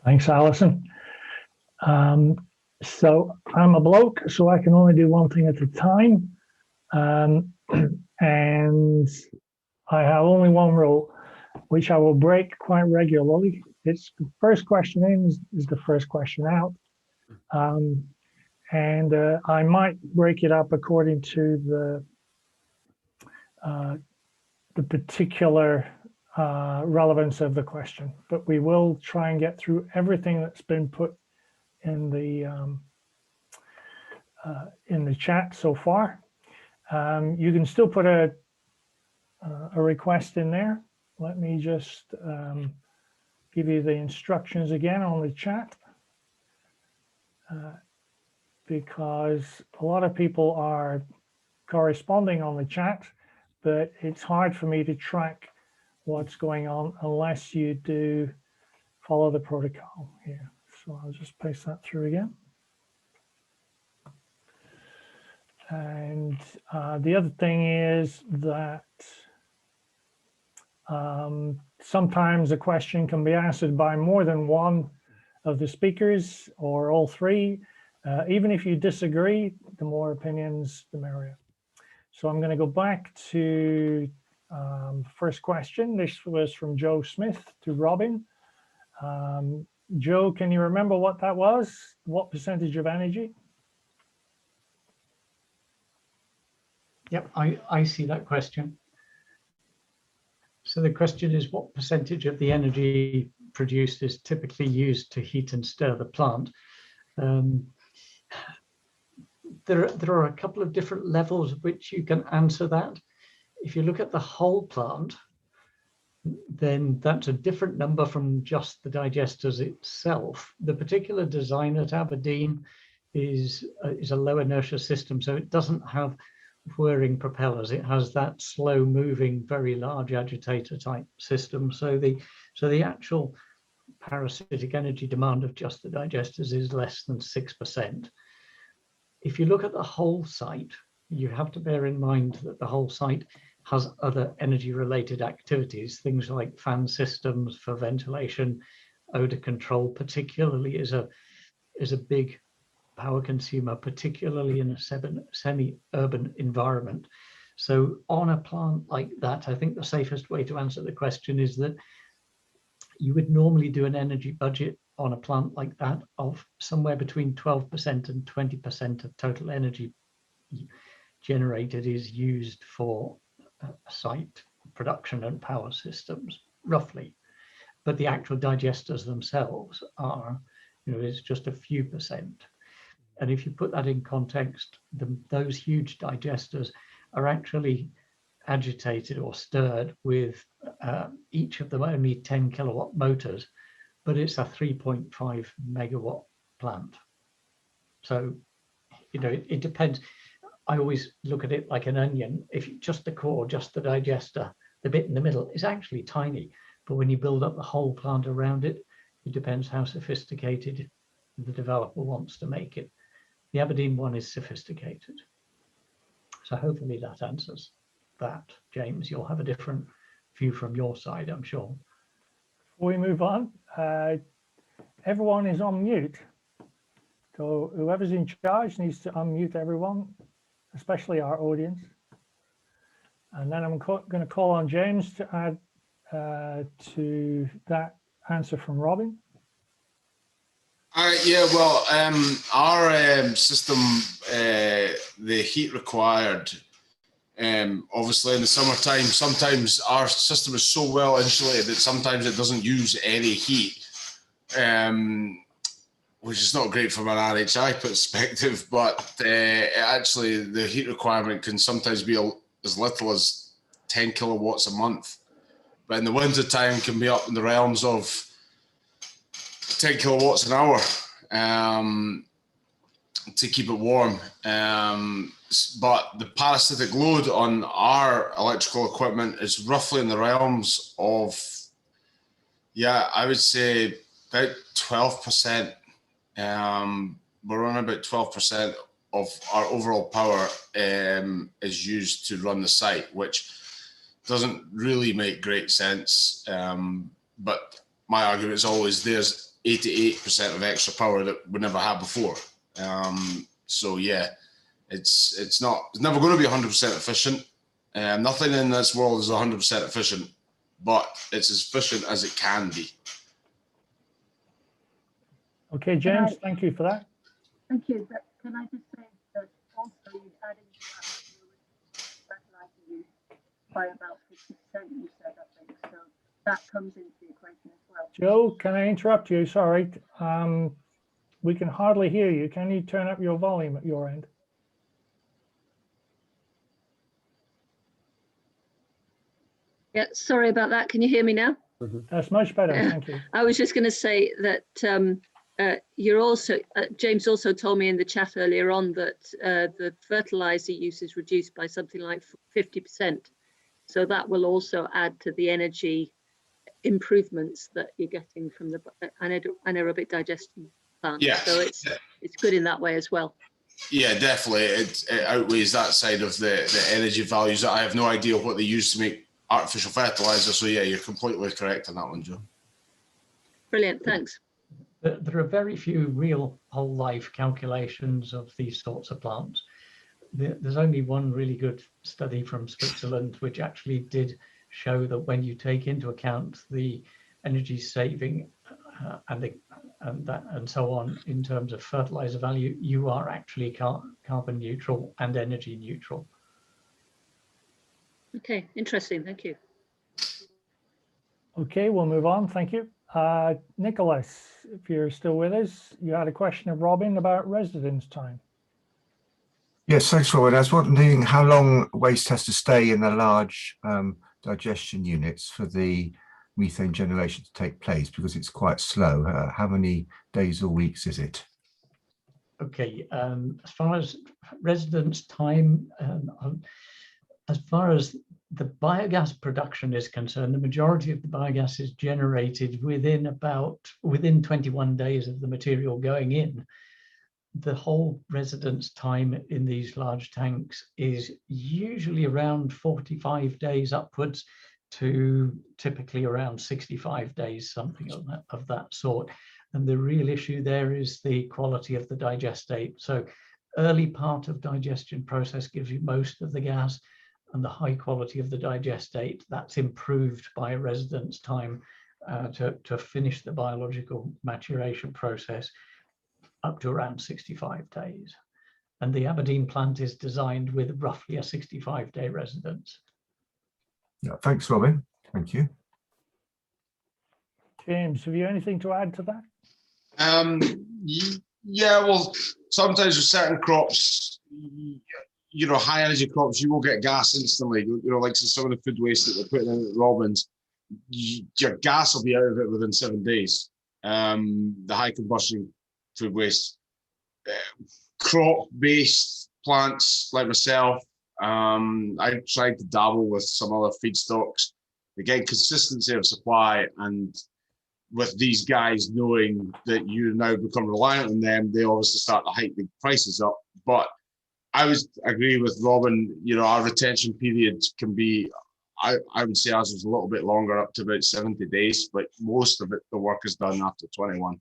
Thanks, Alison. So I'm a bloke, so I can only do one thing at a time. And I have only one rule, which I will break quite regularly. It's the first question in is the first question out. And I might break it up according to the particular relevance of the question, but we will try and get through everything that's been put in the chat so far. You can still put a request in there. Let me just give you the instructions again on the chat, because a lot of people are corresponding on the chat, but it's hard for me to track what's going on unless you do follow the protocol here. So I'll just paste that through again. And the other thing is that sometimes a question can be answered by more than one of the speakers or all three. Even if you disagree, the more opinions, the merrier. So I'm going to go back to first question. This was from Joe Smith to Robin. Joe, can you remember what that was? What percentage of energy? Yep, I see that question. So the question is, what percentage of the energy produced is typically used to heat and stir the plant? There are a couple of different levels at which you can answer that. If you look at the whole plant, then that's a different number from just the digesters itself. The particular design at Aberdeen is a low inertia system, so it doesn't have whirring propellers. It has that slow moving, very large agitator type system. So the actual parasitic energy demand of just the digesters is less than 6%. If you look at the whole site, you have to bear in mind that the whole site has other energy related activities, things like fan systems for ventilation, odor control particularly is a big power consumer, particularly in a semi-urban environment. So on a plant like that, I think the safest way to answer the question is that you would normally do an energy budget on a plant like that of somewhere between 12% and 20% of total energy generated is used for site production and power systems, roughly. But the actual digesters themselves are, it's just a few percent. And if you put that in context, those huge digesters are actually agitated or stirred with each of them only 10 kilowatt motors, but it's a 3.5 megawatt plant. So, it depends. I always look at it like an onion. If you just the core, just the digester, the bit in the middle is actually tiny. But when you build up the whole plant around it, it depends how sophisticated the developer wants to make it. The Aberdeen one is sophisticated. So hopefully that answers that. James, you'll have a different view from your side, I'm sure. Before we move on, everyone is on mute. So whoever's in charge needs to unmute everyone, especially our audience. And then I'm going to call on James to add to that answer from Robin. Yeah, well, our system, the heat required, obviously in the summertime, sometimes our system is so well insulated that sometimes it doesn't use any heat, which is not great from an RHI perspective, but actually the heat requirement can sometimes be as little as 10 kilowatts a month. But in the winter time can be up in the realms of 10 kilowatts an hour to keep it warm. But the parasitic load on our electrical equipment is roughly in the realms of, I would say about 12%. We're on about 12% of our overall power is used to run the site, which doesn't really make great sense. But my argument is always there's 88% of extra power that we never had before. So yeah, it's never going to be 100% efficient. Nothing in this world is 100% efficient, but it's as efficient as it can be. Okay, James, thank you for that. Thank you. But can I just say that also you'd add into that fertilizer use by about 50%, you said, I think. So that comes into the equation as well. Joe, can I interrupt you? Sorry. We can hardly hear you. Can you turn up your volume at your end? Yeah, sorry about that. Can you hear me now? That's much better. Thank you. I was just going to say that you're also, James also told me in the chat earlier on that the fertilizer use is reduced by something like 50%. So that will also add to the energy improvements that you're getting from the anaerobic digestion plant. Yeah. So it's good in that way as well. Yeah, definitely. It outweighs that side of the energy values. I have no idea what they use to make artificial fertilizer. So yeah, you're completely correct on that one, Joe. Brilliant, thanks. There are very few real whole life calculations of these sorts of plants. There's only one really good study from Switzerland, which actually did show that when you take into account the energy saving and so on in terms of fertilizer value, you are actually carbon neutral and energy neutral. Okay, interesting. Thank you. Okay, we'll move on. Thank you. Nicholas, if you're still with us, you had a question of Robin about residence time. Yes, thanks, Robin. I was wondering how long waste has to stay in the large digestion units for the methane generation to take place, because it's quite slow. How many days or weeks is it? Okay, as far as residence time, as far as the biogas production is concerned, the majority of the biogas is generated within 21 days of the material going in. The whole residence time in these large tanks is usually around 45 days upwards to typically around 65 days, something of that sort. And the real issue there is the quality of the digestate. So early part of digestion process gives you most of the gas, and the high quality of the digestate, that's improved by residence time to finish the biological maturation process up to around 65 days. And the Aberdeen plant is designed with roughly a 65-day residence. Yeah, thanks, Robin. Thank you. James, have you anything to add to that? Yeah, well, sometimes with certain crops, high energy crops, you will get gas instantly. Like some of the food waste that they're putting in at Robin's, your gas will be out of it within 7 days. The high combustion food waste, crop-based plants like myself, I tried to dabble with some other feedstocks. Again, consistency of supply, and with these guys knowing that you now become reliant on them, they obviously start to hike the prices up. But I would agree with Robin, our retention period can be, I would say ours was a little bit longer, up to about 70 days, but most of it, the work is done after 21.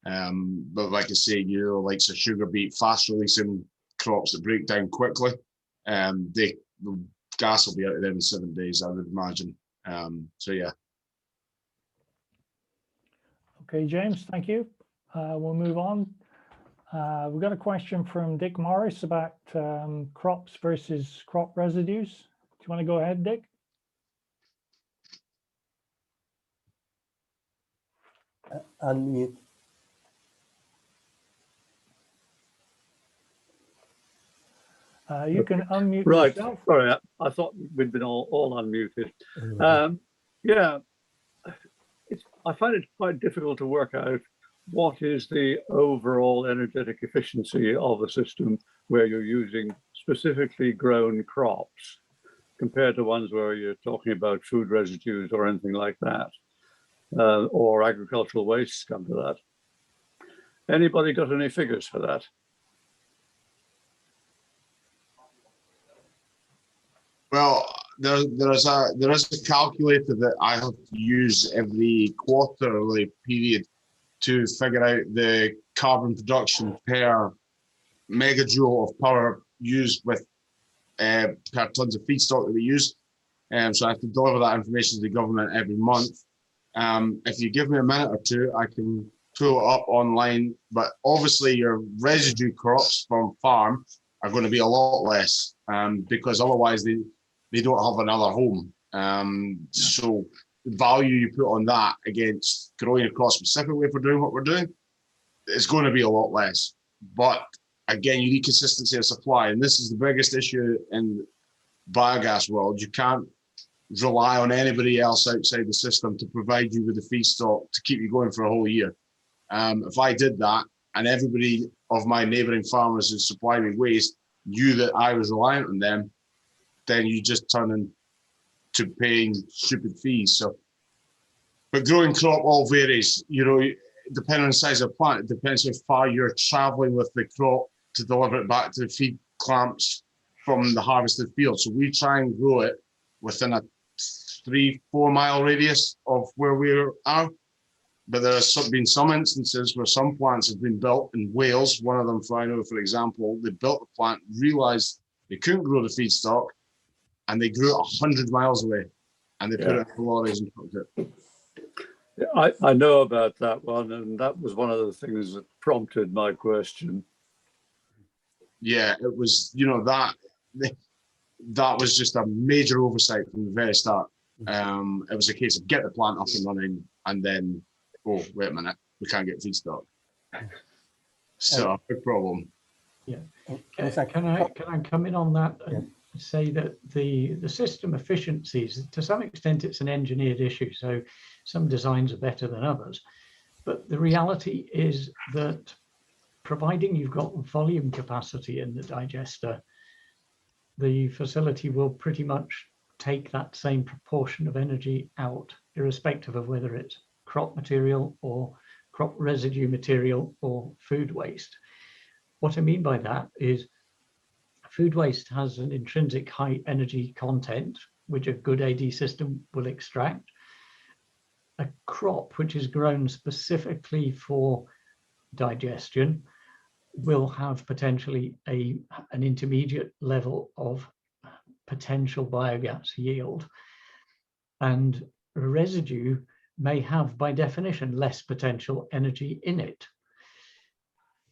But like I say, like a sugar beet, fast releasing crops that break down quickly, the gas will be out of them in 7 days, I would imagine. So yeah. Okay, James, thank you. We'll move on. We've got a question from Dick Morris about crops versus crop residues. Do you want to go ahead, Dick? Unmute. You can unmute right. yourself. Sorry, I thought we'd been all unmuted. Yeah, I find it quite difficult to work out what is the overall energetic efficiency of a system where you're using specifically grown crops compared to ones where you're talking about food residues or anything like that, or agricultural wastes come to that. Anybody got any figures for that? Well, there is a calculator that I have to use every quarterly period to figure out the carbon production per megajoule of power used with per tons of feedstock that we use. So I have to deliver that information to the government every month. If you give me a minute or two, I can pull it up online. But obviously, your residue crops from farm are going to be a lot less because otherwise they don't have another home. So the value you put on that against growing a crop specifically for doing what we're doing, it's going to be a lot less. But again, you need consistency of supply, and this is the biggest issue in biogas world. You can't rely on anybody else outside the system to provide you with the feedstock to keep you going for a whole year. If I did that and everybody of my neighbouring farmers who supply me waste knew that I was reliant on them, then you just turn into paying stupid fees. So, but growing crop all varies, you know, depending on the size of the plant. It depends how far you're travelling with the crop to deliver it back to the feed clamps from the harvested field. So we try and grow it within a 3-4 mile radius of where we are. But there have been some instances where some plants have been built in Wales. One of them, I know, for example, they built the plant, realised they couldn't grow the feedstock, and they grew it 100 miles away, and they put it in lorries and trucked it. I know about that one, and that was one of the things that prompted my question. Yeah, it was, you know, that was just a major oversight from the very start. It was a case of get the plant up and running, and then, oh, wait a minute, we can't get feedstock. So, big problem. Yeah. Can I come in on that and say that the system efficiencies, to some extent, it's an engineered issue. So some designs are better than others. But the reality is that providing you've got volume capacity in the digester, the facility will pretty much take that same proportion of energy out, irrespective of whether it's crop material or crop residue material or food waste. What I mean by that is food waste has an intrinsic high energy content, which a good AD system will extract. A crop which is grown specifically for digestion will have potentially an intermediate level of potential biogas yield, and residue may have, by definition, less potential energy in it.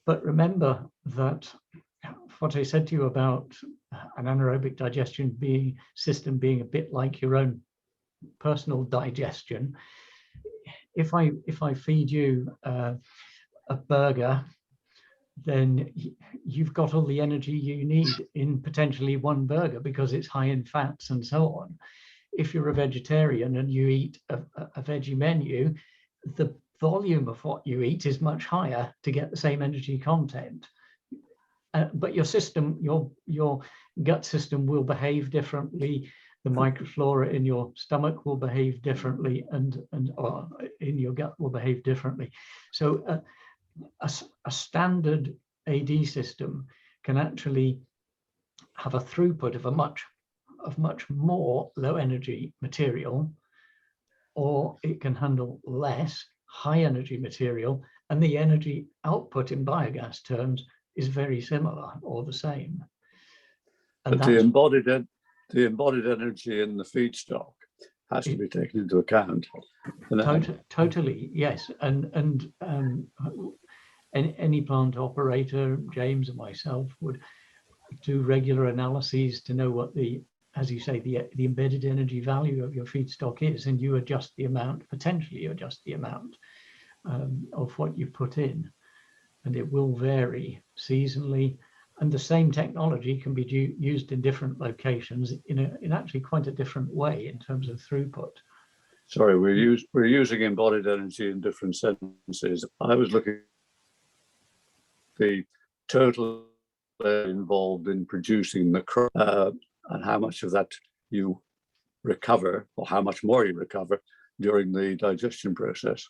But remember that what I said to you about an anaerobic digestion system being a bit like your own personal digestion. If I feed you a burger, then you've got all the energy you need in potentially one burger because it's high in fats and so on. If you're a vegetarian and you eat a veggie menu, the volume of what you eat is much higher to get the same energy content. But your system, your gut system will behave differently. The microflora in your stomach will behave differently, and in your gut will behave differently. So a standard AD system can actually have a throughput of much more low energy material, or it can handle less high energy material, and the energy output in biogas terms is very similar or the same. And but the embodied energy in the feedstock has to be taken into account. Totally, yes. And any plant operator, James and myself, would do regular analyses to know what as you say, the embedded energy value of your feedstock is, and you adjust the amount, potentially adjust the amount of what you put in. And it will vary seasonally, and the same technology can be used in different locations in actually quite a different way in terms of throughput. Sorry, we're using embodied energy in different senses. I was looking at the total involved in producing the crop and how much of that you recover, or how much more you recover during the digestion process.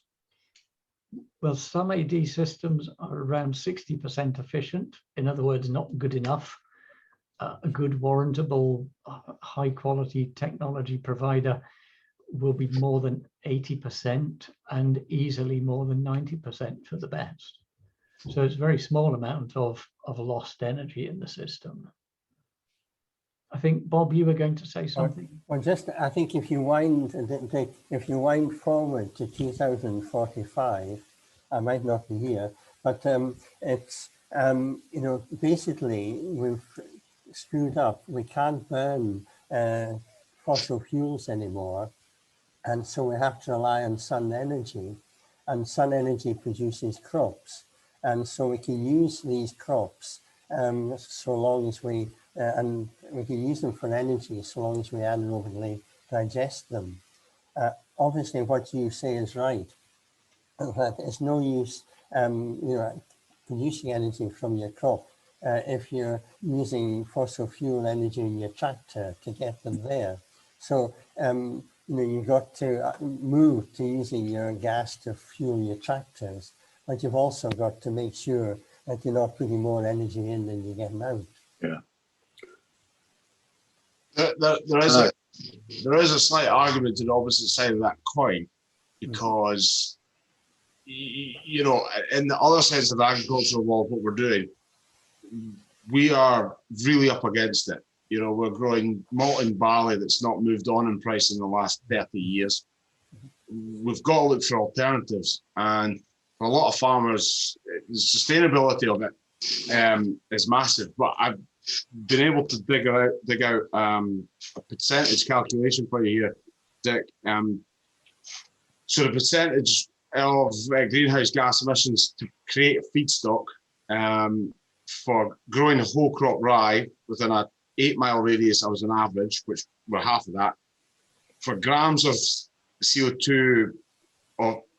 Well, some AD systems are around 60% efficient. In other words, not good enough. A good warrantable, high quality technology provider will be more than 80% and easily more than 90% for the best. So it's a very small amount of lost energy in the system. I think, Bob, you were going to say something. Well, just I think if you wind forward to 2045, I might not be here, but it's you know, basically we've screwed up. We can't burn fossil fuels anymore, and so we have to rely on sun energy, and sun energy produces crops, and so we can use these crops so long as we and we can use them for energy so long as we anaerobically digest them. Obviously, what you say is right. That it's no use, you know, producing energy from your crop if you're using fossil fuel energy in your tractor to get them there. So, you know, you've got to move to using your gas to fuel your tractors, but you've also got to make sure that you're not putting more energy in than you're getting out. Yeah. There is a slight argument to the opposite side of that coin, because you know, in the other sense of the agricultural world, what we're doing, we are really up against it. You know, we're growing malt and barley that's not moved on in price in the last 30 years. We've got to look for alternatives, and for a lot of farmers, the sustainability of it is massive. But I've been able to dig out a percentage calculation for you here, Dick. So the percentage of greenhouse gas emissions to create a feedstock for growing a whole crop rye within a 8-mile radius, I was an average, which were half of that. For grams of CO2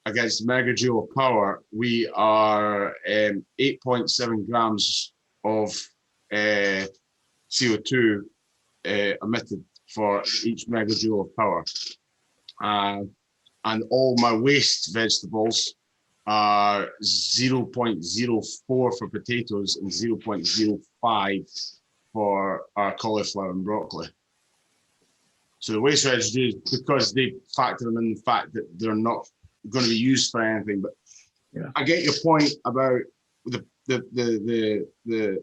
against megajoule of power, we are 8.7 grams of CO2 emitted for each megajoule of power. And all my waste vegetables are 0.04 for potatoes and 0.05 for our cauliflower and broccoli. So the waste residues, because they factor them in the fact that they're not going to be used for anything. But yeah, I get your point about the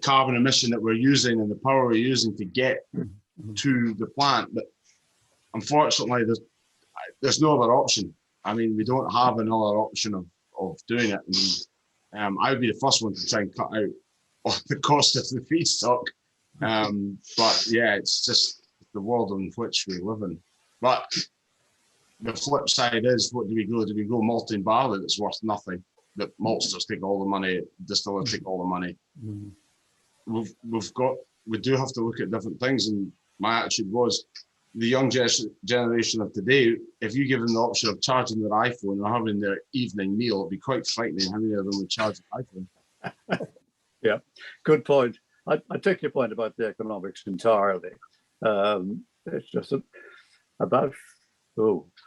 carbon emission that we're using and the power we're using to get to the plant. But unfortunately, there's no other option. I mean, we don't have another option of doing it. And I would be the first one to try and cut out the cost of the feedstock. But yeah, it's just the world in which we live in. But the flip side is, what do we grow? Do we grow malt and barley that's worth nothing? That maltsters take all the money, distillers take all the money. We do have to look at different things. And my attitude was, the young generation of today, if you give them the option of charging their iPhone or having their evening meal, it'd be quite frightening how many of them would charge an iPhone. Yeah, good point. I take your point about the economics entirely. It's just that about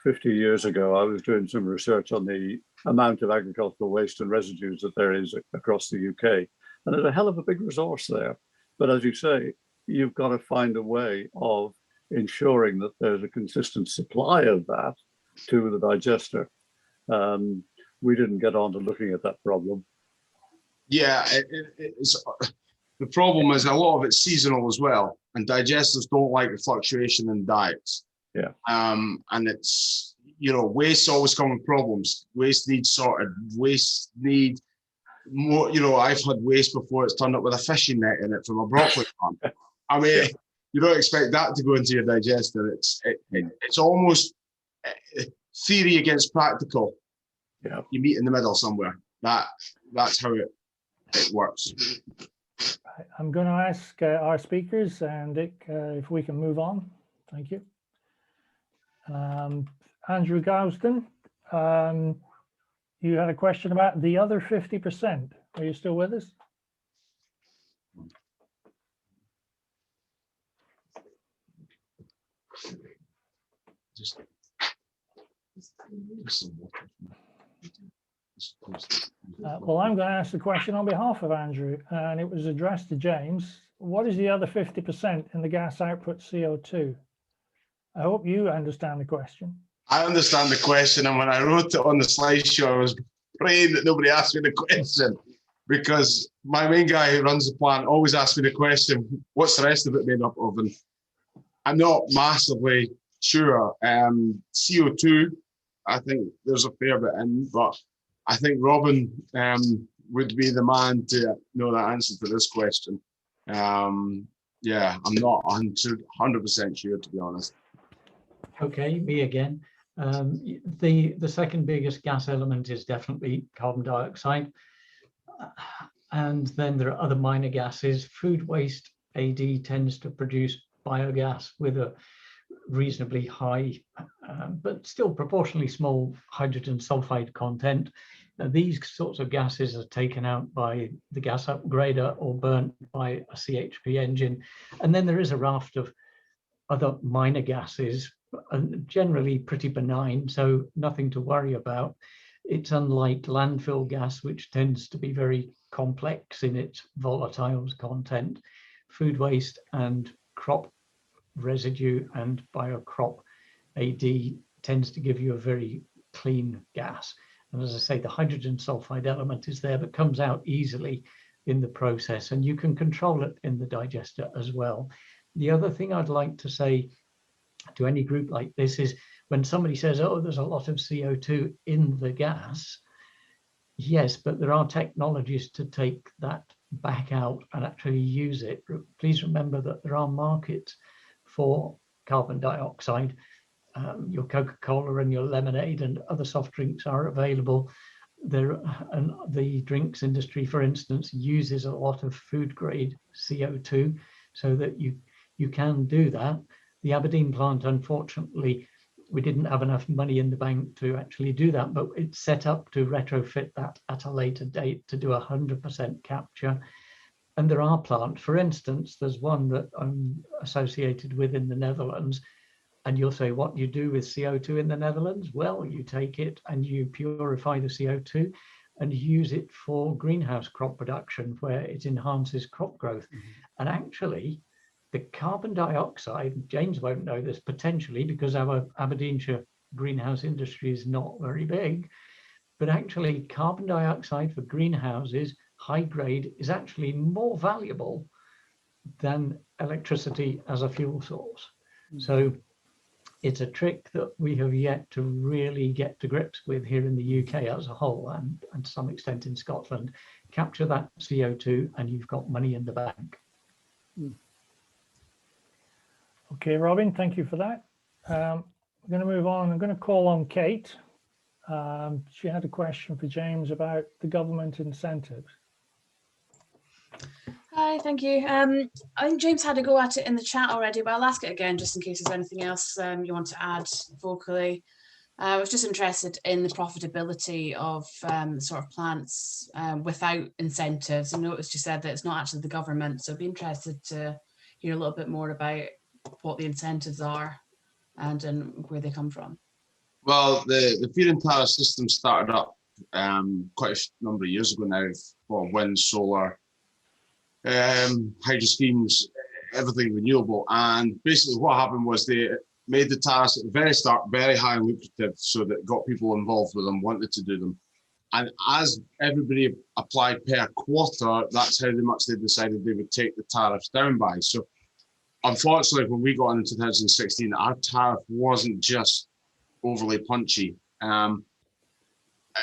50 years ago, I was doing some research on the amount of agricultural waste and residues that there is across the UK. And there's a hell of a big resource there. But as you say, you've got to find a way of ensuring that there's a consistent supply of that to the digester. We didn't get on to looking at that problem. Yeah, it's, the problem is a lot of it's seasonal as well, and digesters don't like the fluctuation in diets. Yeah. And it's, you know, waste always come with problems. Waste needs sorted. Waste need more. You know, I've had waste before it's turned up with a fishing net in it from a broccoli farm. I mean, yeah, you don't expect that to go into your digester. It's almost theory against practical. Yeah. You meet in the middle somewhere. That's how it works. I'm going to ask our speakers, and Dick, if we can move on. Thank you. Andrew Gowston, you had a question about the other 50%. Are you still with us? Well, I'm going to ask the question on behalf of Andrew, and it was addressed to James. What is the other 50% in the gas output CO2? I hope you understand the question. I understand the question, and when I wrote it on the slideshow, I was praying that nobody asked me the question, because my main guy who runs the plant always asks me the question, what's the rest of it made up of? And I'm not massively sure. CO2, I think there's a fair bit in, but I think Robin would be the man to know the answer to this question. Yeah, I'm not 100% sure, to be honest. Okay, me again. The second biggest gas element is definitely carbon dioxide. And then there are other minor gases. Food waste AD tends to produce biogas with a reasonably high, but still proportionally small hydrogen sulfide content. Now, these sorts of gases are taken out by the gas upgrader or burnt by a CHP engine. And then there is a raft of other minor gases, generally pretty benign, so nothing to worry about. It's unlike landfill gas, which tends to be very complex in its volatiles content. Food waste and crop residue and biocrop AD tends to give you a very clean gas. And as I say, the hydrogen sulfide element is there, but comes out easily in the process, and you can control it in the digester as well. The other thing I'd like to say to any group like this is, when somebody says, oh, there's a lot of CO2 in the gas, yes, but there are technologies to take that back out and actually use it. Please remember that there are markets for carbon dioxide. Your Coca-Cola and your lemonade and other soft drinks are available there, and the drinks industry, for instance, uses a lot of food grade CO2, so that you can do that. The Aberdeen plant, unfortunately, we didn't have enough money in the bank to actually do that, but it's set up to retrofit that at a later date to do 100% capture. And there are plants, for instance, there's one that I'm associated with in the Netherlands, and you'll say, what you do with CO2 in the Netherlands? Well, you take it and you purify the CO2 and use it for greenhouse crop production, where it enhances crop growth. And actually, the carbon dioxide, James won't know this potentially because our Aberdeenshire greenhouse industry is not very big, but actually carbon dioxide for greenhouses, high grade, is actually more valuable than electricity as a fuel source. So it's a trick that we have yet to really get to grips with here in the UK as a whole, and to some extent in Scotland. Capture that CO2 and you've got money in the bank. Okay, Robin, thank you for that. I'm going to move on. I'm going to call on Kate. She had a question for James about the government incentives. Hi, thank you. I think James had a go at it in the chat already, but I'll ask it again just in case there's anything else you want to add vocally. I was just interested in the profitability of sort of plants without incentives. I noticed you said that it's not actually the government, so I'd be interested to hear a little bit more about what the incentives are and where they come from. Well, the feed-in tariff system started up quite a number of years ago now for wind, solar, hydro schemes, everything renewable. And basically what happened was they made the tariffs at the very start very high and lucrative, so that it got people involved with them, wanted to do them. And as everybody applied per quarter, that's how much they decided they would take the tariffs down by. So unfortunately, when we got in 2016, our tariff wasn't just overly punchy.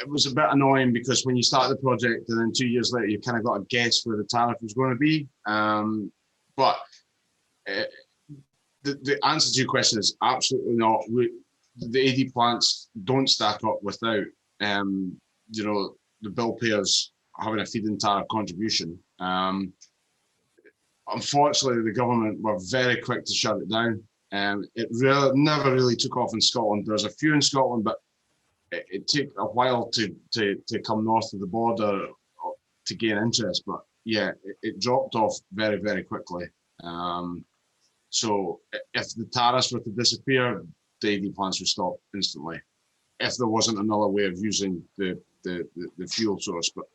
It was a bit annoying because when you start the project and then 2 years later, you kind of got to guess where the tariff was going to be. But the answer to your question is absolutely not. The AD plants don't stack up without, the bill payers having a feed-in tariff contribution. Unfortunately, the government were very quick to shut it down. It never really took off in Scotland. There's a few in Scotland, but it took a while to come north of the border to gain interest. But yeah, it dropped off very, very quickly. So if the tariffs were to disappear, the AD plants would stop instantly, if there wasn't another way of using the fuel source. But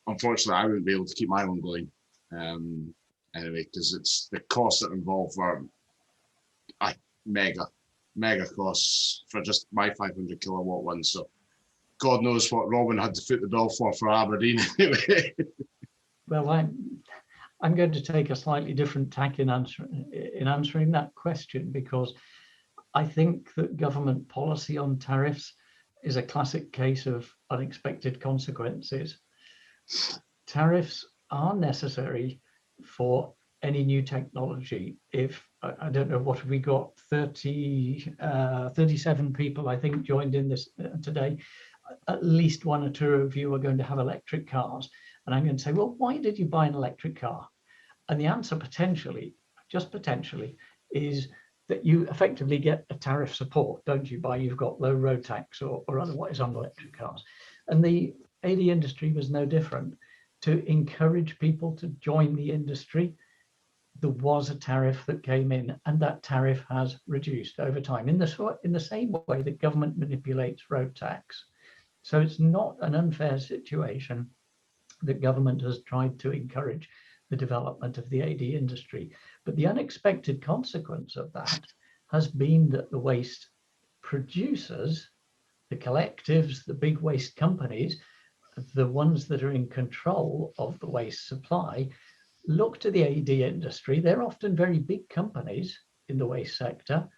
unfortunately, I wouldn't be able to keep my own going anyway, because it's the costs that are involved. mega costs for just my 500 kilowatt one. So God knows what Robin had to foot the bill for Aberdeen anyway. Well, I'm going to take a slightly different tack in answering that question, because I think that government policy on tariffs is a classic case of unexpected consequences. Tariffs are necessary for any new technology. If I don't know, what have we got, 37 people I think joined in this today. At least one or two of you are going to have electric cars, and I'm going to say, well, why did you buy an electric car? And the answer potentially, just potentially, is that you effectively get a tariff support, don't you, by you've got low road tax or otherwise on electric cars. And the AD industry was no different. To encourage people to join the industry, there was a tariff that came in, and that tariff has reduced over time in the same way that government manipulates road tax. So it's not an unfair situation that government has tried to encourage the development of the AD industry. But the unexpected consequence of that has been that the waste producers, the collectives, the big waste companies, the ones that are in control of the waste supply, look to the AD industry. They're often very big companies in the waste sector,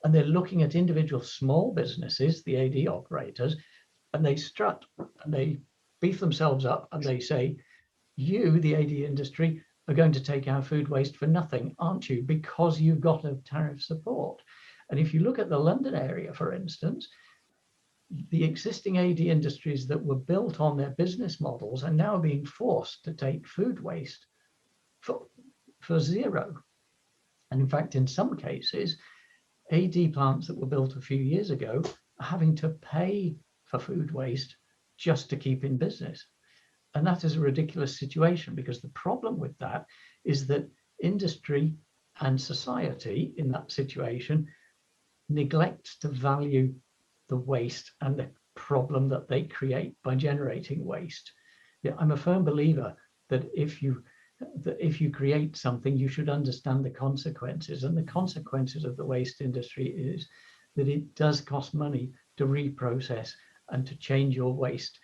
and they're looking at individual small businesses, the AD operators, and they strut and they beef themselves up and they say, you, the AD industry, are going to take our food waste for nothing, aren't you? Because you've got a tariff support. And if you look at the London area, for instance, the existing AD industries that were built on their business models are now being forced to take food waste for zero. And in fact, in some cases, AD plants that were built a few years ago are having to pay for food waste just to keep in business. And that is a ridiculous situation, because the problem with that is that industry and society in that situation neglect to value the waste and the problem that they create by generating waste. Yeah, I'm a firm believer that if you create something, you should understand the consequences. And the consequences of the waste industry is that it does cost money to reprocess and to change your waste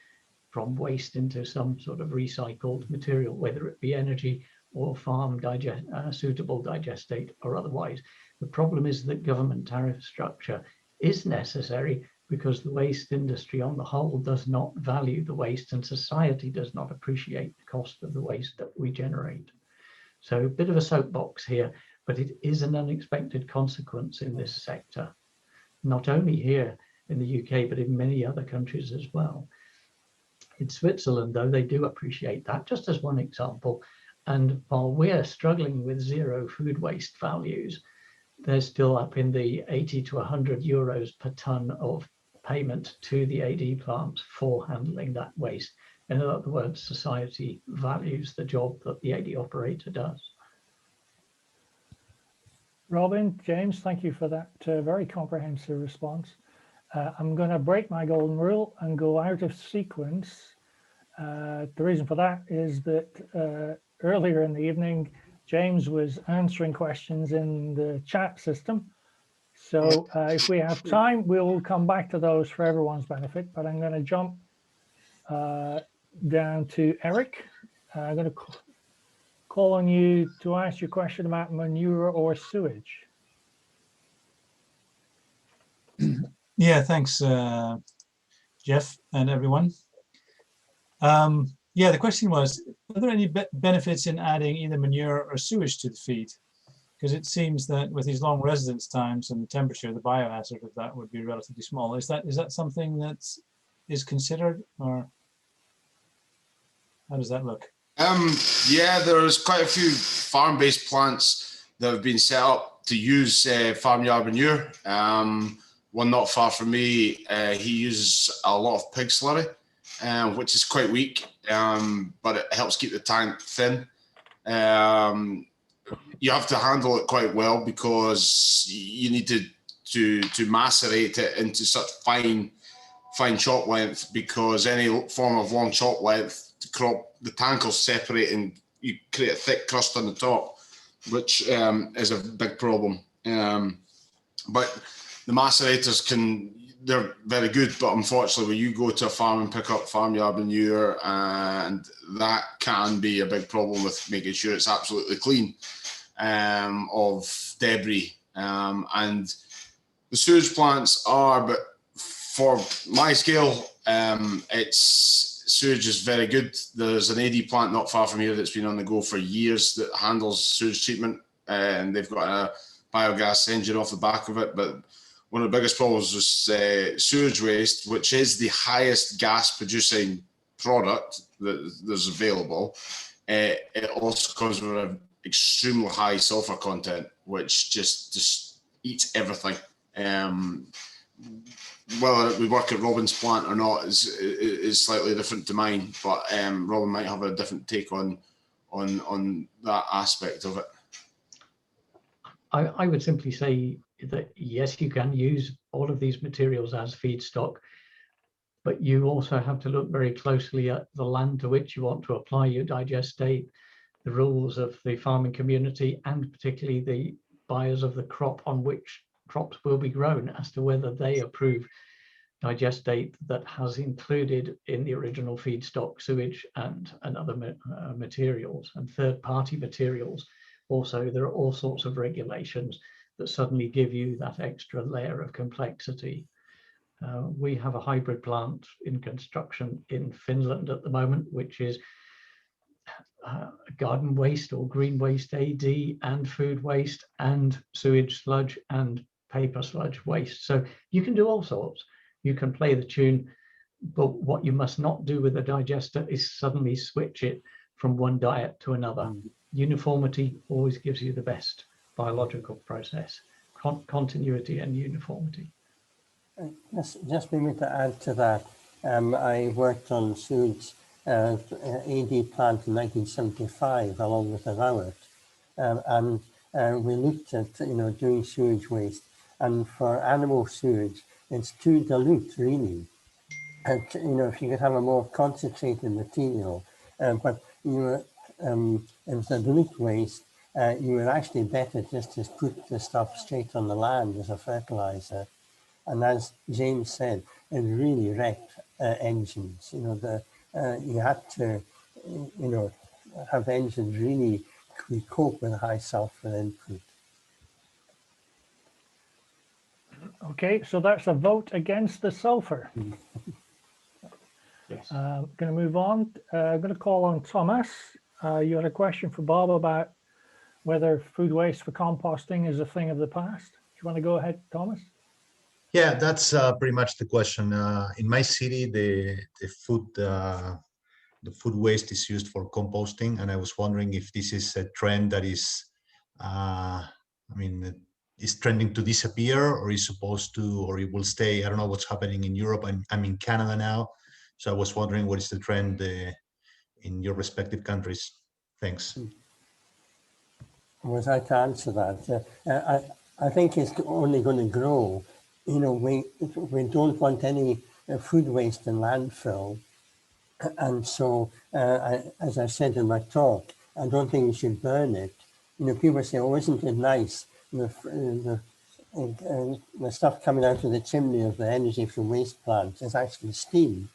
from waste into some sort of recycled material, whether it be energy or farm suitable digestate or otherwise. The problem is that government tariff structure is necessary because the waste industry on the whole does not value the waste, and society does not appreciate the cost of the waste that we generate. So a bit of a soapbox here, but it is an unexpected consequence in this sector, not only here in the UK, but in many other countries as well. In Switzerland, though, they do appreciate that, just as one example. And while we're struggling with zero food waste values, they're still up in the 80 to 100 euros per tonne of payment to the AD plants for handling that waste. In other words, society values the job that the AD operator does. Robin, James, thank you for that very comprehensive response. I'm going to break my golden rule and go out of sequence. The reason for that is that earlier in the evening, James was answering questions in the chat system. So if we have time, we'll come back to those for everyone's benefit. But I'm going to jump down to Eric. I'm going to call on you to ask your question about manure or sewage. Yeah, thanks, Jeff and everyone. Yeah, the question was, are there any benefits in adding either manure or sewage to the feed? Because it seems that with these long residence times and the temperature, the biohazard of that would be relatively small. Is that something that is considered, or how does that look? Yeah, there's quite a few farm-based plants that have been set up to use farmyard manure. One not far from me, he uses a lot of pig slurry, which is quite weak, but it helps keep the tank thin. You have to handle it quite well because you need to macerate it into such fine chop length, because any form of long chop length, the tank will separate and you create a thick crust on the top, which is a big problem. but the macerators they're very good, but unfortunately when you go to a farm and pick up farmyard manure, and that can be a big problem with making sure it's absolutely clean of debris. And the sewage plants are, but for my scale, sewage is very good. There's an AD plant not far from here that's been on the go for years that handles sewage treatment, and they've got a biogas engine off the back of it. But one of the biggest problems was sewage waste, which is the highest gas producing product that there's available. It also comes with an extremely high sulfur content, which just eats everything. Whether we work at Robin's plant or not is slightly different to mine, but Robin might have a different take on that aspect of it. I would simply say that yes, you can use all of these materials as feedstock, but you also have to look very closely at the land to which you want to apply your digestate, the rules of the farming community, and particularly the buyers of the crop on which crops will be grown, as to whether they approve digestate that has included in the original feedstock sewage and other materials and third-party materials. Also, there are all sorts of regulations that suddenly give you that extra layer of complexity. We have a hybrid plant in construction in Finland at the moment, which is garden waste or green waste AD and food waste and sewage sludge and paper sludge waste. So you can do all sorts. You can play the tune, but what you must not do with a digester is suddenly switch it from one diet to another. Uniformity always gives you the best biological process, continuity and uniformity. Just maybe to add to that, I worked on sewage AD plant in 1975 along with the Rowett, and we looked at doing sewage waste, and for animal sewage it's too dilute really, and if you could have a more concentrated material, but if the dilute waste, you would actually better just to put the stuff straight on the land as a fertilizer. And as James said, it really wrecked engines. You had to, have engines really cope with high sulfur input. Okay, so that's a vote against the sulfur. Yes. Going to move on. I'm going to call on Thomas. You had a question for Bob about whether food waste for composting is a thing of the past. Do you want to go ahead, Thomas? Yeah, that's pretty much the question. In my city, the food waste is used for composting, and I was wondering if this is a trend that is, is trending to disappear, or is supposed to, or it will stay. I don't know what's happening in Europe. I'm in Canada now, so I was wondering what is the trend in your respective countries. Thanks. Was I to answer that? I think it's only going to grow. We don't want any food waste in landfill. And so, as I said in my talk, I don't think we should burn it. People say, oh, isn't it nice? The stuff coming out of the chimney of the energy from waste plants is actually steam.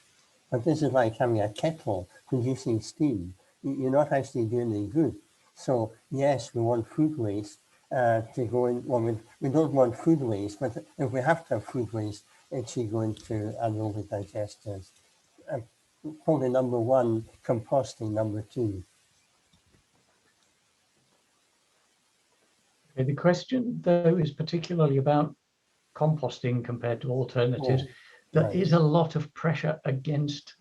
But this is like having a kettle producing steam. You're not actually doing any good. So yes, we want food waste to go in. Well, we don't want food waste, but if we have to have food waste, it should go into anaerobic digesters. Probably number one, composting number two. Okay, the question, though, is particularly about composting compared to alternatives. There is a lot of pressure against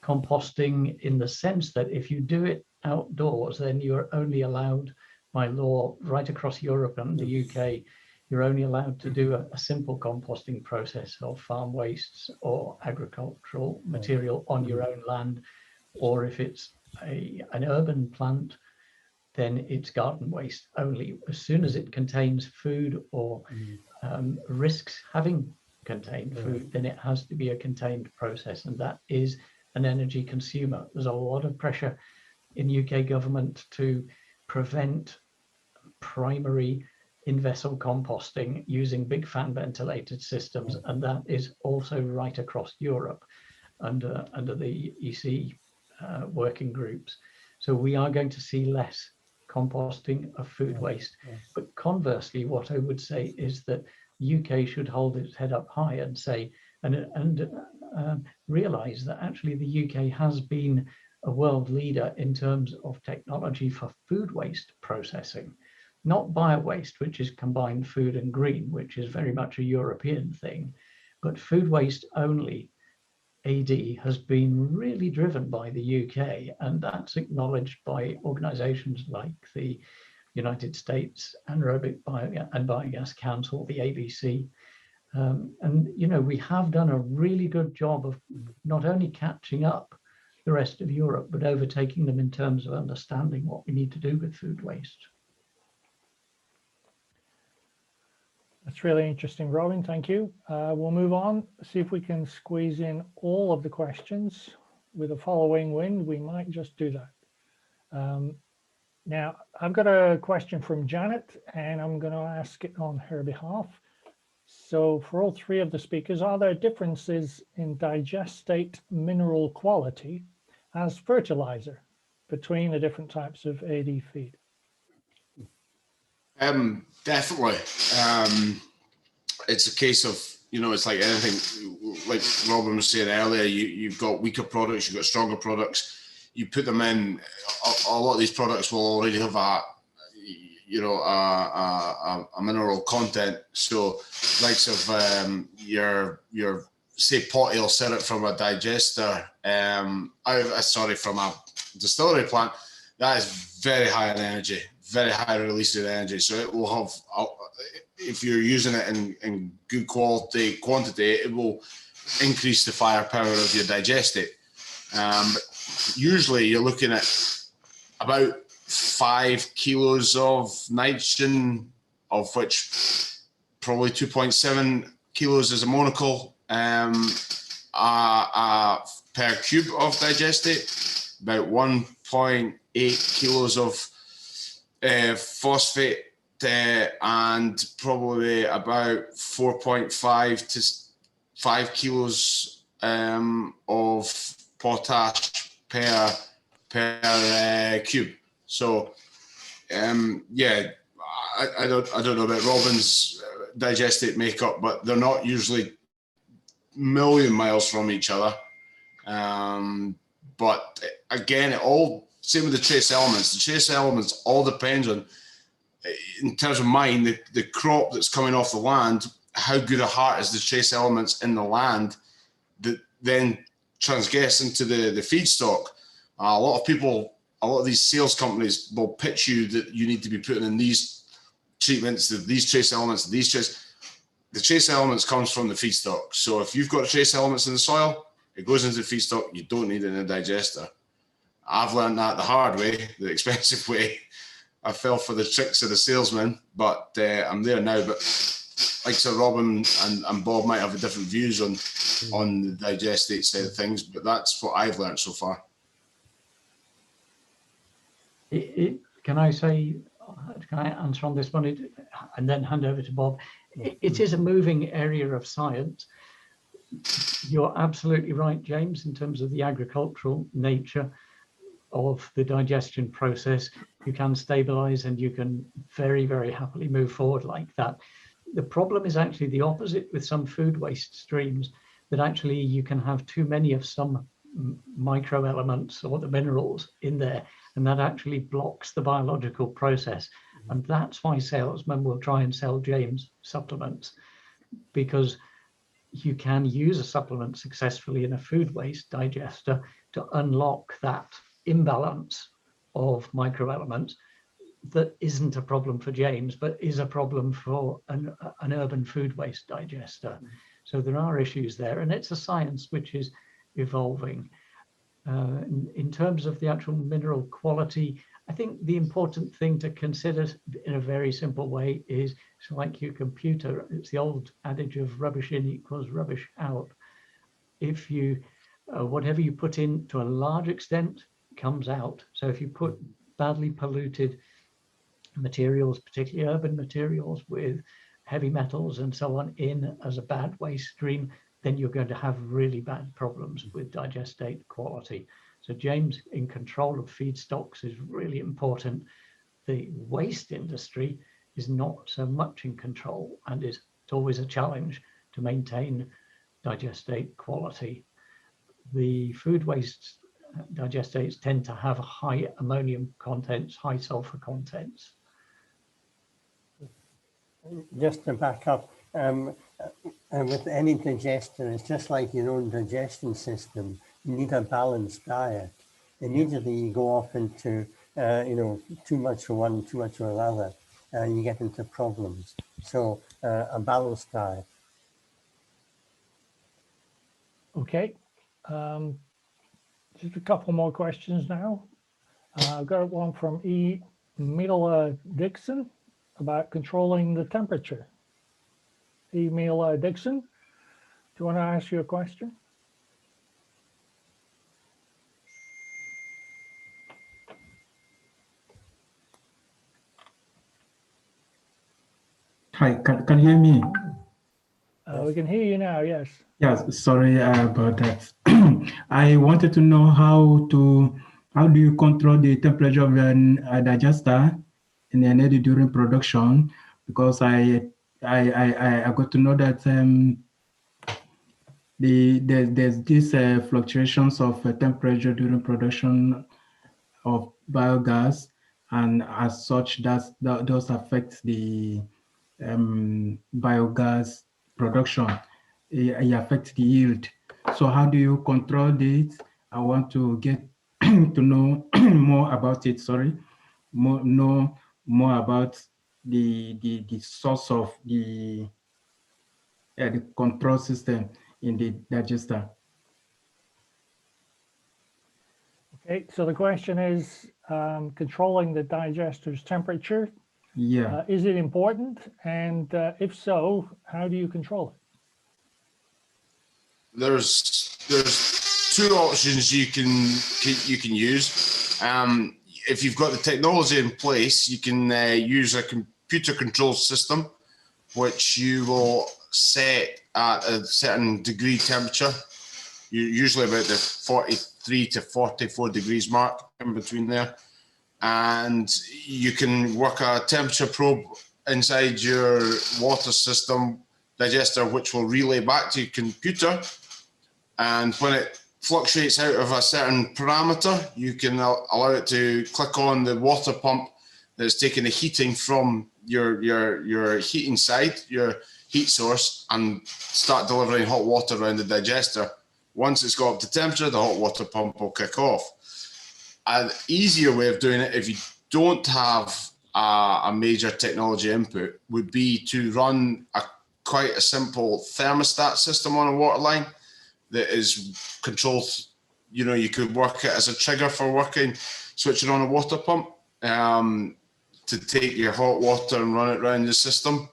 composting in the sense that if you do it outdoors, then you're only allowed by law right across Europe and the UK, you're only allowed to do a simple composting process of farm wastes or agricultural material on your own land, or if it's an urban plant, then it's garden waste only. As soon as it contains food or risks having contained food, then it has to be a contained process, and that is an energy consumer. There's a lot of pressure in UK government to prevent primary in-vessel composting using big fan ventilated systems, and that is also right across Europe under the EC working groups. So we are going to see less composting of food waste. But conversely, what I would say is that the UK should hold its head up high and say, and realize that actually the UK has been a world leader in terms of technology for food waste processing, not bio-waste, which is combined food and green, which is very much a European thing, but food waste only. AD has been really driven by the UK, and that's acknowledged by organizations like the United States Anaerobic and Biogas Council, the ABC. And, you know, we have done a really good job of not only catching up the rest of Europe, but overtaking them in terms of understanding what we need to do with food waste. That's really interesting, Robin. Thank you. We'll move on, see if we can squeeze in all of the questions. With a following wind, we might just do that. Now, I've got a question from Janet, and I'm going to ask it on her behalf. So for all three of the speakers, are there differences in digestate mineral quality as fertilizer between the different types of AD feed? Definitely. It's a case of, you know, it's like anything, like Robin was saying earlier, you've got weaker products, you've got stronger products, you put them in, a lot of these products will already have a mineral content. So likes of your say pot ale syrup from a digester, from a distillery plant, that is very high in energy, very high release of energy. So it will have, if you're using it in good quality quantity, it will increase the firepower of your digestate. But usually you're looking at about 5 kilos of nitrogen, of which probably 2.7 kilos is ammonical per cube of digestate, about 1.8 kilos of phosphate, and probably about 4.5 to 5 kilos of potash per cube. So yeah, I don't know about Robin's digestate makeup, but they're not usually million miles from each other. But again, same with the trace elements. The trace elements all depends on, in terms of mine, the crop that's coming off the land, how good a heart is the trace elements in the land that then transgress into the feedstock. A lot of these sales companies will pitch you that you need to be putting in these treatments, these trace elements, the trace elements comes from the feedstock. So if you've got trace elements in the soil, it goes into the feedstock, you don't need it in a digester. I've learned that the hard way, the expensive way. I fell for the tricks of the salesman, but I'm there now. But like Sir Robin and Bob might have different views on the digestate side of things, but that's what I've learned so far. Can I answer on this one and then hand over to Bob? It is a moving area of science. You're absolutely right, James, in terms of the agricultural nature of the digestion process. You can stabilize and you can very, very happily move forward like that. The problem is actually the opposite with some food waste streams, that actually you can have too many of some micro elements or the minerals in there, and that actually blocks the biological process. And that's why salesmen will try and sell James supplements, because you can use a supplement successfully in a food waste digester to unlock that imbalance of microelements that isn't a problem for James, but is a problem for an urban food waste digester. So there are issues there, and it's a science which is evolving. In terms of the actual mineral quality, I think the important thing to consider in a very simple way is, it's like your computer, it's the old adage of rubbish in equals rubbish out. If you, whatever you put in to a large extent comes out. So if you put badly polluted materials, particularly urban materials with heavy metals and so on, in as a bad waste stream, then you're going to have really bad problems with digestate quality. So James, in control of feedstocks is really important. The waste industry is not so much in control, and it's always a challenge to maintain digestate quality. The food waste digestates tend to have high ammonium contents, high sulfur contents. Just to back up, with any digester, it's just like your own digestion system. You need a balanced diet. Immediately you go off into, too much of one, too much of another, you get into problems. So a balanced diet. Okay. Just a couple more questions now. I've got one from E. Mila Dixon about controlling the temperature. E. Mila Dixon, do you want to ask you a question? Hi, can you hear me? We can hear you now, yes. Yes, sorry about that. I wanted to know how do you control the temperature of a digester in energy during production? Because I got to know that there's these fluctuations of temperature during production of biogas, and as such, those affect the biogas production. It affects the yield. So how do you control this? I want to get to know more about it. Know more about the source of the control system in the digester. Okay, so the question is controlling the digester's temperature. Yeah. Is it important? And if so, how do you control it? There's two options you can use. If you've got the technology in place, you can use a computer control system, which you will set at a certain degree temperature, usually about the 43 to 44 degrees mark, in between there. And you can work a temperature probe inside your water system digester, which will relay back to your computer. And when it fluctuates out of a certain parameter, you can allow it to click on the water pump that's taking the heating from your heating side, your heat source, and start delivering hot water around the digester. Once it's got up to temperature, the hot water pump will kick off. An easier way of doing it, if you don't have a major technology input, would be to run quite a simple thermostat system on a water line that is controlled. You could work it as a trigger for working, switching on a water pump to take your hot water and run it around the system.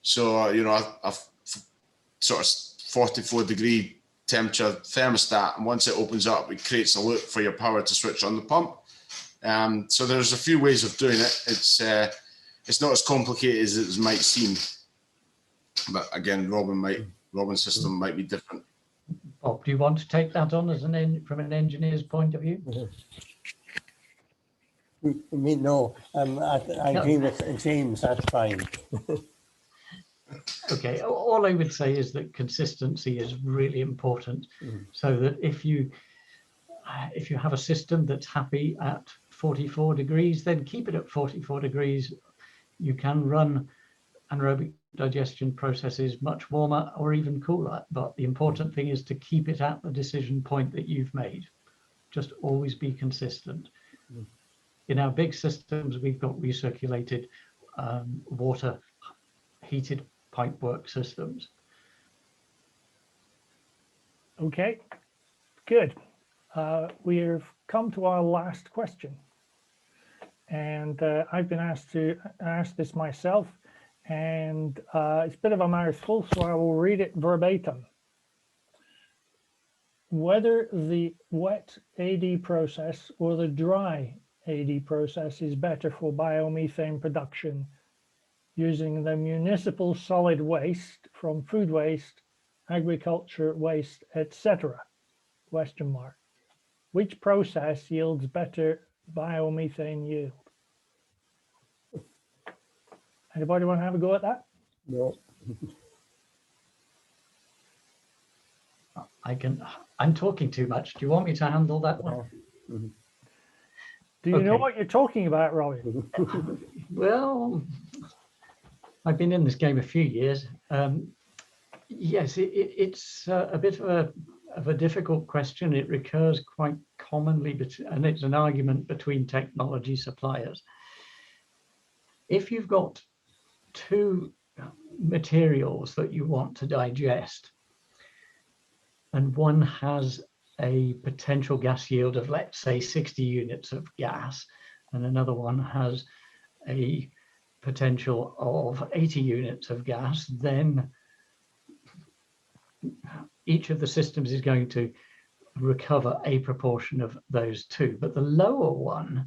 So, a sort of 44 degree temperature thermostat, and once it opens up, it creates a loop for your power to switch on the pump. So there's a few ways of doing it. It's not as complicated as it might seem, but again, Robin's system might be different. Bob, do you want to take that on as from an engineer's point of view? Me, no. I agree with James. That's fine. Okay, all I would say is that consistency is really important. So that if you have a system that's happy at 44 degrees, then keep it at 44 degrees. You can run anaerobic digestion processes much warmer or even cooler, but the important thing is to keep it at the decision point that you've made. Just always be consistent. In our big systems, we've got recirculated water heated pipework systems. Okay, good. We've come to our last question, and I've been asked to ask this myself, and it's a bit of a mouthful, so I will read it verbatim. Whether the wet AD process or the dry AD process is better for biomethane production using the municipal solid waste from food waste, agriculture waste, etc.? Question mark. Which process yields better biomethane yield? Anybody want to have a go at that? No. I'm talking too much. Do you want me to handle that one? Do you know what you're talking about, Robin? Well, I've been in this game a few years. Yes, it's a bit of a difficult question. It recurs quite commonly, and it's an argument between technology suppliers. If you've got two materials that you want to digest, and one has a potential gas yield of, let's say, 60 units of gas, and another one has a potential of 80 units of gas, then each of the systems is going to recover a proportion of those two. But the lower one,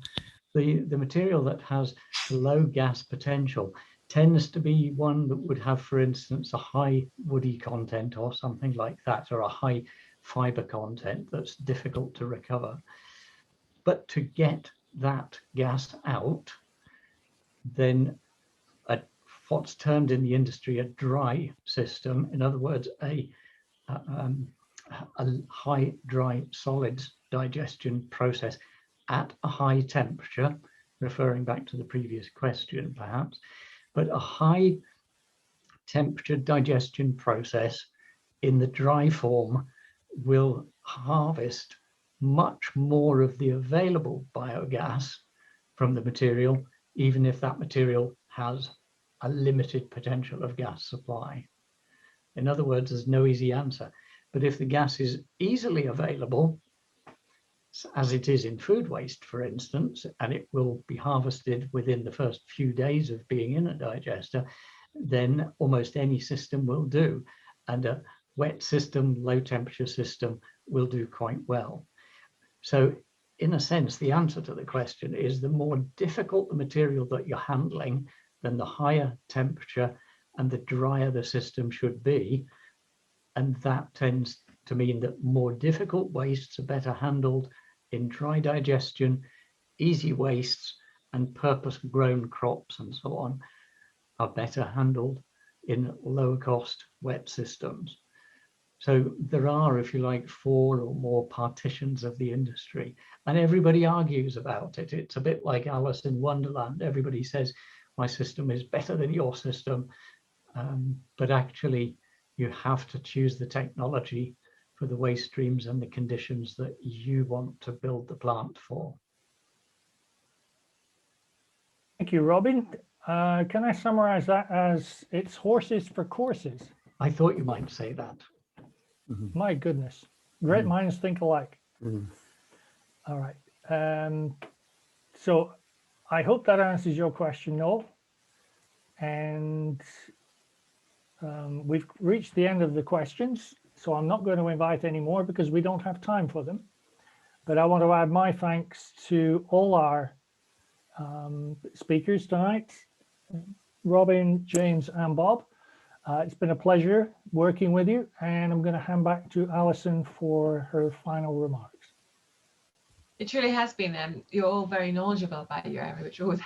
the material that has low gas potential, tends to be one that would have, for instance, a high woody content or something like that, or a high fiber content that's difficult to recover. But to get that gas out, then what's termed in the industry a dry system, in other words, a high dry solids digestion process at a high temperature, referring back to the previous question perhaps, but a high temperature digestion process in the dry form will harvest much more of the available biogas from the material, even if that material has a limited potential of gas supply. In other words, there's no easy answer. But if the gas is easily available, as it is in food waste, for instance, and it will be harvested within the first few days of being in a digester, then almost any system will do. And a wet system, low temperature system will do quite well. So in a sense, the answer to the question is the more difficult the material that you're handling, then the higher temperature and the drier the system should be. And that tends to mean that more difficult wastes are better handled in dry digestion, easy wastes and purpose-grown crops and so on are better handled in lower cost wet systems. So there are, if you like, 4 or more partitions of the industry, and everybody argues about it. It's a bit like Alice in Wonderland. Everybody says, my system is better than your system. But actually, you have to choose the technology for the waste streams and the conditions that you want to build the plant for. Thank you, Robin. Can I summarize that as it's horses for courses? I thought you might say that. My goodness. Great minds think alike. All right. So I hope that answers your question, Noel. And we've reached the end of the questions, so I'm not going to invite any more because we don't have time for them. But I want to add my thanks to all our speakers tonight, Robin, James and Bob. It's been a pleasure working with you, and I'm going to hand back to Alison for her final remarks. It truly has been. You're all very knowledgeable about your area, which always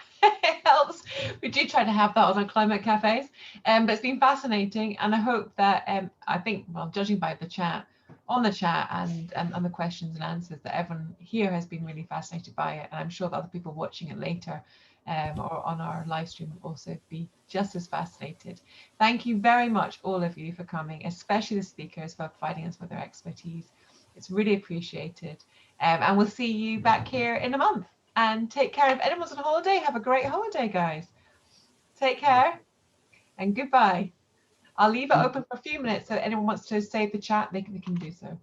helps. We do try to have that on our climate cafes, but it's been fascinating, and I hope that I think, well, judging by the chat, and the questions and answers, that everyone here has been really fascinated by it, and I'm sure that other people watching it later or on our live stream will also be just as fascinated. Thank you very much, all of you, for coming, especially the speakers for providing us with their expertise. It's really appreciated. And we'll see you back here in a month. And take care. If anyone's on holiday, have a great holiday, guys. Take care and goodbye. I'll leave it open for a few minutes, so anyone wants to save the chat, they can do so.